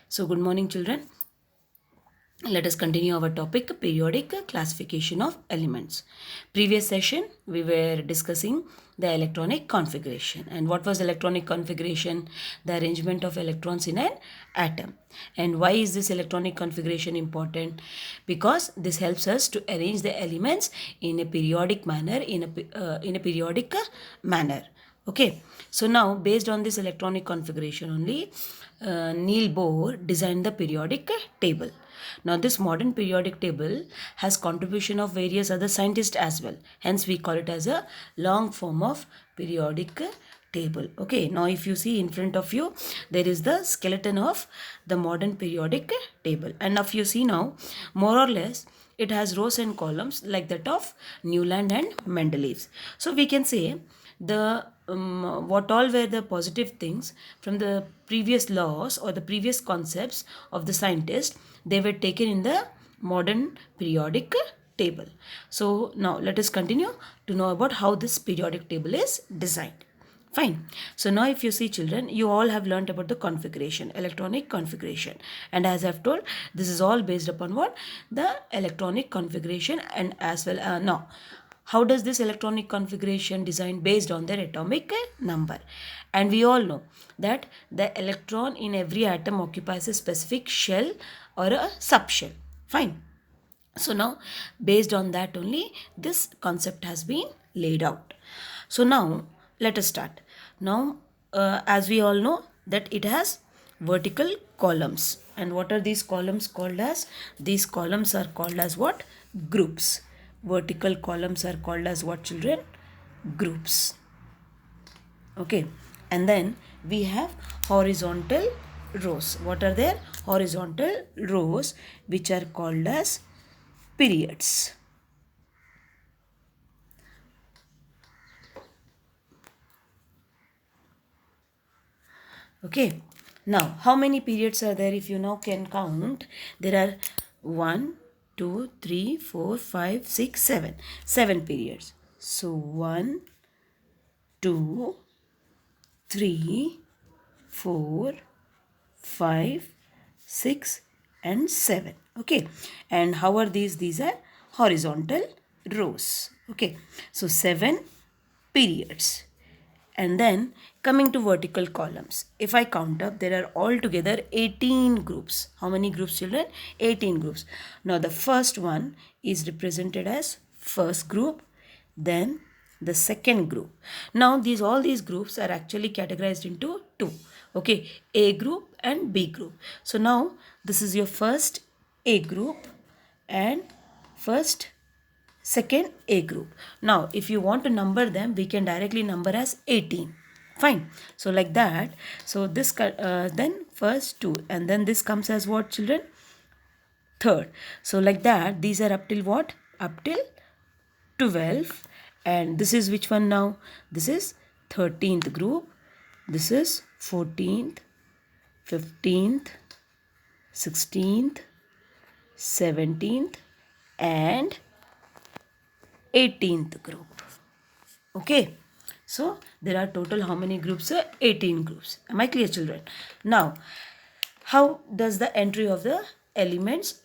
So, good morning, children. Let us continue our topic periodic classification of elements. Previous session we were discussing the electronic configuration. And what was electronic configuration? The arrangement of electrons in an atom. And why is this electronic configuration important? Because this helps us to arrange the elements in a periodic manner, in a periodic manner. Okay, so now based on this electronic configuration only, Niels Bohr designed the periodic table. Now this modern periodic table has contribution of various other scientists as well. Hence we call it as a long form of periodic table. Okay, now if you see in front of you, there is the skeleton of the modern periodic table. And if you see now, more or less, it has rows and columns like that of Newland and Mendeleev's. So we can say the what all were the positive things from the previous laws or the previous concepts of the scientist, they were taken in the modern periodic table. So now let us continue to know about how this periodic table is designed. Fine. So now if you see, children, you all have learnt about the configuration, electronic configuration. And as I've told, this is all based upon what? The electronic configuration. And as well, now, how does this electronic configuration design based on their atomic number? And we all know that the electron in every atom occupies a specific shell or a subshell. Fine. So now based on that only this concept has been laid out. So now let us start. Now as we all know that it has vertical columns. And what are these columns called as? These columns are called as what? Groups. Vertical columns are called as what, children? Groups. Okay, and then we have horizontal rows. What are there? Horizontal rows which are called as periods. Okay, now how many periods are there? If you now can count, there are 1, 2, 3, 4, 5, 6, 7. 7 periods. So 1, 2, 3, 4, 5, 6 and 7. Okay, and how are these? These are horizontal rows. Okay, so 7 periods. And then coming to vertical columns, if I count up, there are altogether 18 groups. How many groups, children? 18 groups. Now the first one is represented as first group, then the second group. Now all these groups are actually categorized into two. Okay, A group and B group. So now this is your first A group and second A group. Now if you want to number them, we can directly number as 18. Fine. So like that. So this then first 2 and then this comes as what, children? Third. So like that, these are up till what? Up till 12. And this is which one now? This is 13th group. This is 14th, 15th, 16th, 17th and 18th group. Okay. So there are total how many groups? 18 groups. Am I clear, children? Now, how does the entry of the elements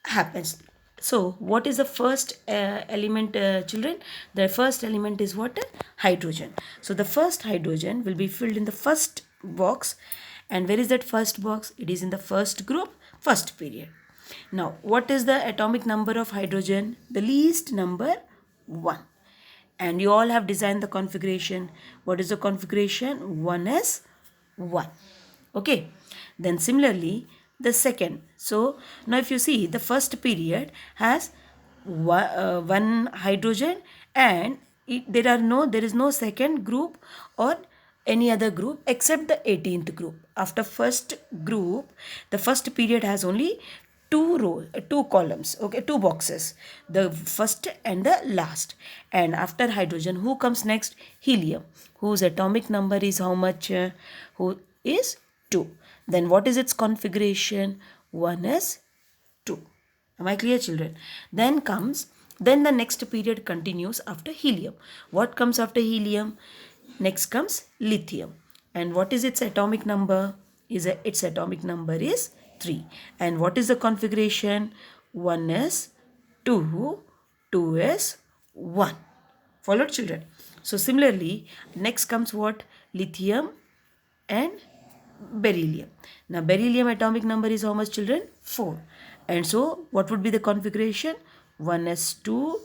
happens? So what is the first element, children? The first element is what? Hydrogen. So the first hydrogen will be filled in the first box. And where is that first box? It is in the first group, first period. Now what is the atomic number of hydrogen? The least number, 1. And you all have designed the configuration. What is the configuration? 1s1. Okay. Then similarly the second. So now if you see, the first period has one hydrogen and there is no second group or any other group except the 18th group. After first group, the first period has only two columns, okay, two boxes, the first and the last. And after hydrogen, who comes next? Helium, whose atomic number is how much? Who is 2. Then what is its configuration? 1s2. Am I clear, children? Then the next period continues after helium. What comes after helium? Next comes lithium. And what is its atomic number? Its atomic number is 3. And what is the configuration? 1s 2, 2s 1. Followed, children? So similarly, next comes what? Lithium and beryllium. Now beryllium atomic number is how much, children? 4. And so what would be the configuration? 1s2,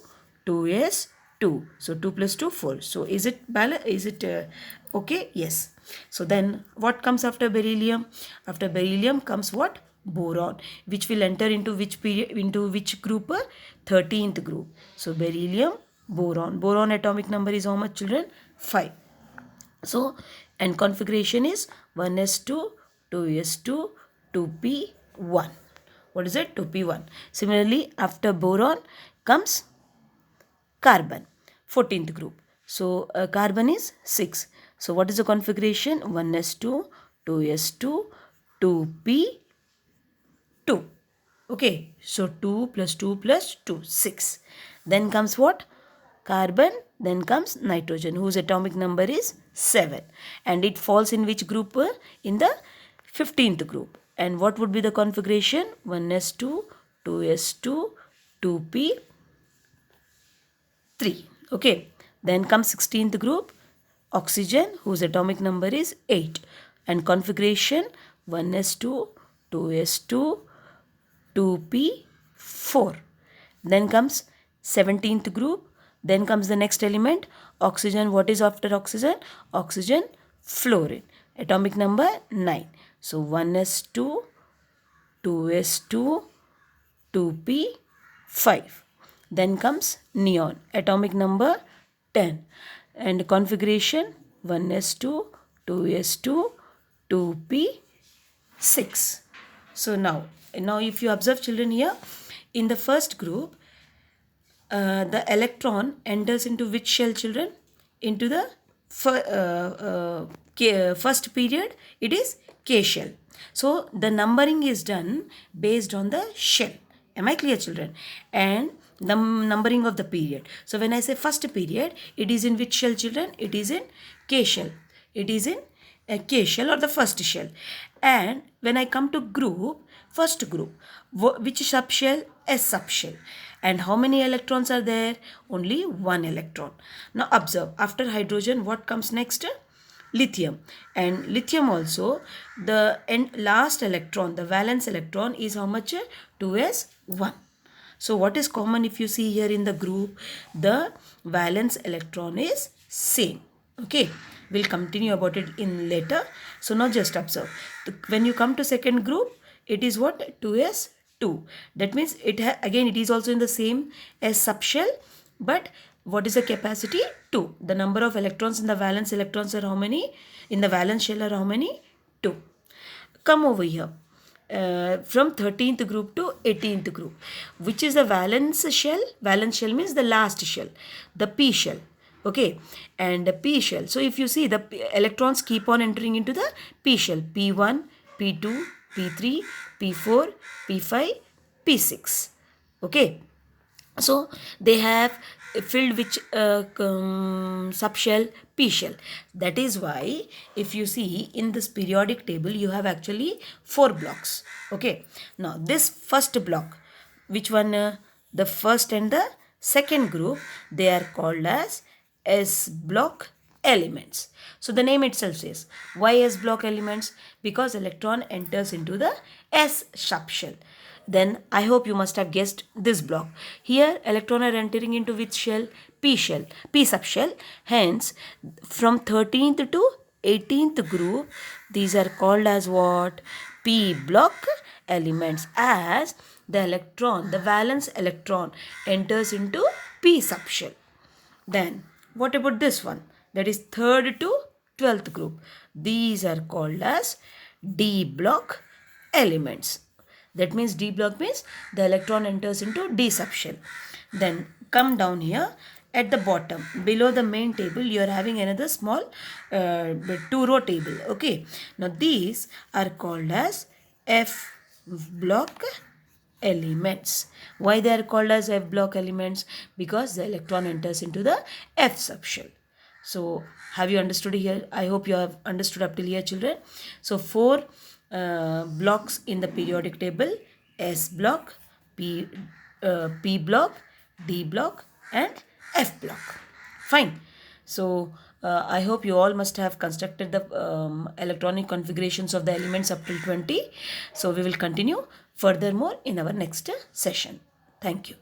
2s2. So 2 plus 2, 4. So is it okay? Yes. So then what comes after beryllium? After beryllium comes what? Boron, which will enter into which period, into which group? 13th group. So beryllium, boron. Boron atomic number is how much, children? 5. So, and configuration is 1s2, 2s2, 2p1. What is it? 2p1. Similarly, after boron comes carbon, 14th group. So, carbon is 6. So, what is the configuration? 1s2, 2s2, 2p2. Okay, so 2 plus 2 plus 2, 6. Then comes what? Carbon, then comes nitrogen, whose atomic number is 7. And it falls in which group? In the 15th group. And what would be the configuration? 1s2, 2s2, 2p3. Okay, then comes 16th group, oxygen, whose atomic number is 8. And configuration 1s2, 2s2, 2p4. Then comes 17th group. Then comes the next element, oxygen. What is after oxygen? Oxygen, fluorine. Atomic number 9. So 1s2, 2s2, 2p5. Then comes neon. Atomic number 10. And configuration 1s2, 2s2, 2p6. So now if you observe, children, here in the first group, the electron enters into which shell, children? Into the first period, it is K shell. So the numbering is done based on the shell. Am I clear, children? And the numbering of the period. So when I say first period, it is in which shell, children? It is in K shell. It is in a K shell or the first shell. And when I come to group, first group, which subshell? S subshell. And how many electrons are there? Only 1 electron. Now observe, after hydrogen, what comes next? Lithium. And lithium also, the last electron, the valence electron is how much? 2s1. So what is common if you see here in the group? The valence electron is same. Okay, we'll continue about it in later. So now just observe. When you come to second group, it is what? 2s2. That means again it is also in the same S subshell, but what is the capacity? 2. The number of electrons in the valence electrons are how many? In the valence shell are how many? 2. Come over here. From 13th group to 18th group. Which is the valence shell? Valence shell means the last shell. The P shell. Okay. And the P shell. So if you see, the electrons keep on entering into the P shell. P1, P2, P3, P4, P5, P6. Okay. So they have filled which subshell? P shell. That is why if you see in this periodic table, you have actually 4 blocks. Okay. Now this first block, which one? The first and the second group, they are called as S block elements. So the name itself says, why S block elements? Because electron enters into the S subshell. Then I hope you must have guessed this block. Here electron are entering into which shell? P shell, P subshell. Hence from 13th to 18th group, these are called as what? P block elements, as the electron, the valence electron enters into P subshell. Then what about this one? That is 3rd to 12th group. These are called as D block elements. That means D block means the electron enters into D subshell. Then come down here at the bottom below the main table, you are having another small 2-row table. Okay. Now these are called as F block elements. Why they are called as F block elements? Because the electron enters into the F subshell. So have you understood here? I hope you have understood up till here, children. So 4 blocks in the periodic table: S block, P block, D block, and F block. Fine. So I hope you all must have constructed the electronic configurations of the elements up till 20. So we will continue furthermore in our next session. Thank you.